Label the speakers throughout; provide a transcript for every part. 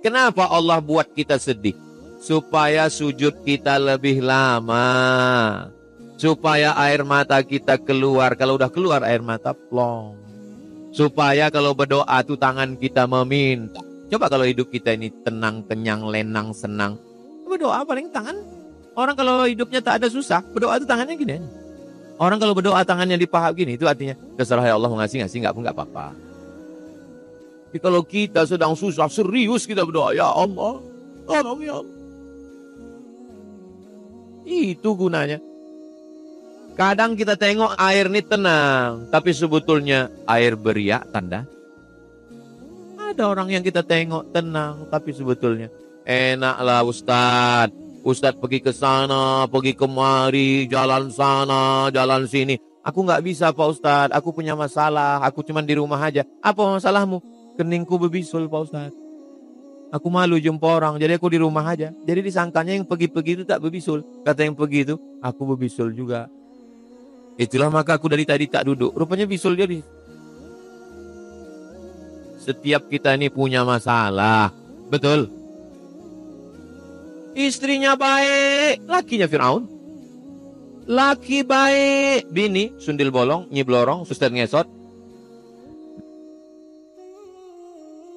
Speaker 1: Kenapa Allah buat kita sedih? Supaya sujud kita lebih lama. Supaya air mata kita keluar. Kalau udah keluar air mata, plong. Supaya kalau berdoa tuh tangan kita meminta. Coba kalau hidup kita ini tenang, kenyang, lenang, senang. Berdoa paling tangan. Orang kalau hidupnya tak ada susah, berdoa tuh tangannya gini. Orang kalau berdoa tangannya di paha gini, itu artinya terserah ya Allah mau ngasih nggak pun nggak apa-apa. Tapi kalau kita sedang susah, serius kita berdoa, ya Allah, tolong ya Allah. Itu gunanya. Kadang kita tengok air ini tenang, tapi sebetulnya air beriak tanda. Ada orang yang kita tengok tenang, tapi sebetulnya enaklah Ustadz. Ustadz pergi ke sana, pergi kemari, jalan sana, jalan sini. Aku nggak bisa Pak Ustadz, aku punya masalah, aku cuma di rumah aja. Apa masalahmu? Keningku berbisul Pak Ustadz. Aku malu jumpa orang, jadi aku di rumah aja. Jadi disangkanya yang pergi-pergi itu tak berbisul. Kata yang pergi itu, aku berbisul juga. Itulah maka aku dari tadi tak duduk. Rupanya bisul dia di... Setiap kita ini punya masalah. Betul? Istrinya baik, lakinya Fir'aun. Laki baik, bini sundil bolong, nyiblorong, suster ngesot.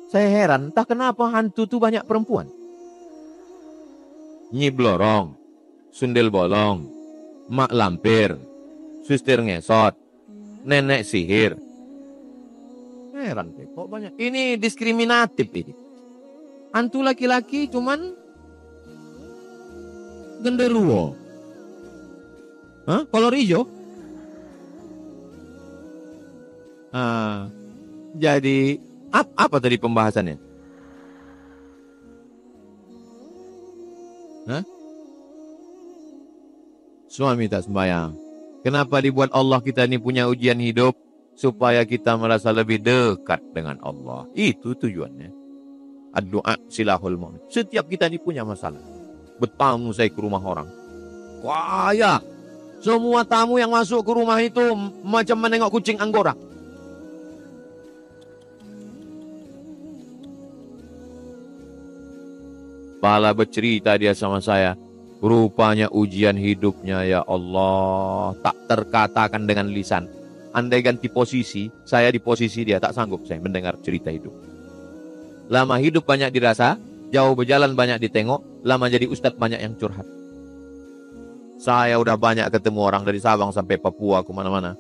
Speaker 1: Saya heran, entah kenapa hantu tuh banyak perempuan. Nyiblorong, sundil bolong, mak lampir, suster ngesot, nenek sihir. Heran, kok banyak. Ini diskriminatif ini. Hantu laki-laki cuman genderuwo. Hah? Kolor hijau? Jadi apa tadi pembahasannya? Hah? Suami tak sembahyang. Kenapa dibuat Allah kita ini punya ujian hidup? Supaya kita merasa lebih dekat dengan Allah. Itu tujuannya. Ad-du'a silahul mu'min. Setiap kita ini punya masalah. Bertamu saya ke rumah orang. Wah ya, semua tamu yang masuk ke rumah itu macam menengok kucing Anggora. Pala bercerita dia sama saya. Rupanya ujian hidupnya ya Allah. Tak terkatakan dengan lisan. Andai ganti posisi, saya di posisi dia tak sanggup saya mendengar cerita hidup. Lama hidup banyak dirasa. Jauh berjalan banyak ditengok, lama jadi ustadz banyak yang curhat. Saya udah banyak ketemu orang dari Sabang sampai Papua kemana-mana.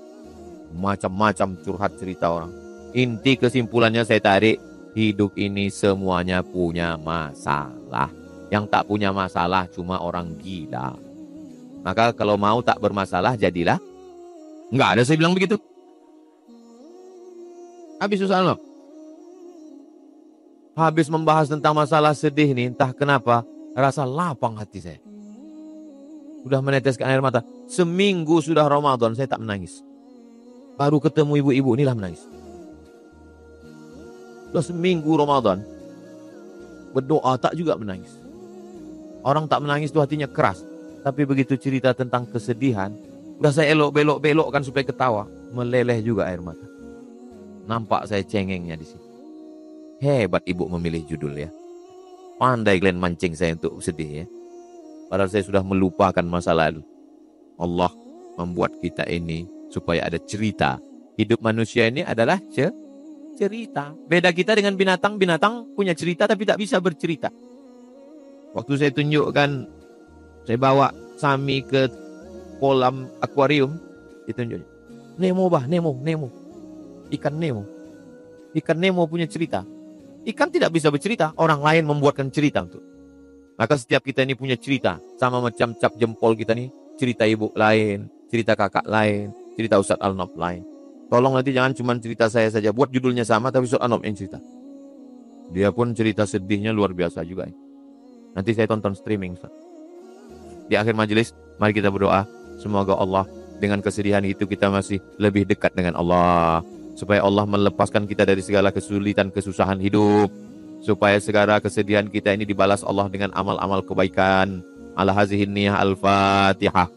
Speaker 1: Macam-macam curhat cerita orang. Inti kesimpulannya saya tarik, hidup ini semuanya punya masalah. Yang tak punya masalah cuma orang gila. Maka kalau mau tak bermasalah jadilah. Nggak ada saya bilang begitu. Habis susah loh. Habis membahas tentang masalah sedih nih, entah kenapa, rasa lapang hati saya. Sudah meneteskan air mata. Seminggu sudah Ramadan, saya tak menangis. Baru ketemu ibu-ibu, inilah menangis. Sudah seminggu Ramadan, berdoa tak juga menangis. Orang tak menangis itu hatinya keras. Tapi begitu cerita tentang kesedihan, udah saya belok-belokkan supaya ketawa. Meleleh juga air mata. Nampak saya cengengnya di sini. Hebat ibu memilih judul ya. Pandai kalian mancing saya untuk sedih ya. Padahal saya sudah melupakan masa lalu. Allah membuat kita ini supaya ada cerita. Hidup manusia ini adalah cerita. Beda kita dengan binatang. Binatang punya cerita tapi tak bisa bercerita. Waktu saya tunjukkan, saya bawa Sami ke kolam akuarium, ditunjuknya. Nemo bah, Nemo. Ikan Nemo. Ikan Nemo punya cerita. Ikan tidak bisa bercerita, orang lain membuatkan cerita untuk. Maka setiap kita ini punya cerita. Sama macam cap jempol kita nih, cerita ibu lain, cerita kakak lain, cerita Ustadz Al-Nof lain. Tolong nanti jangan cuma cerita saya saja, buat judulnya sama tapi Ustadz Al-Nof yang cerita. Dia pun cerita sedihnya luar biasa juga. Nanti saya tonton streaming. Di akhir majelis, mari kita berdoa. Semoga Allah dengan kesedihan itu kita masih lebih dekat dengan Allah. Supaya Allah melepaskan kita dari segala kesulitan, kesusahan hidup. Supaya segala kesedihan kita ini dibalas Allah dengan amal-amal kebaikan. Ala hazihin niyah al-Fatihah.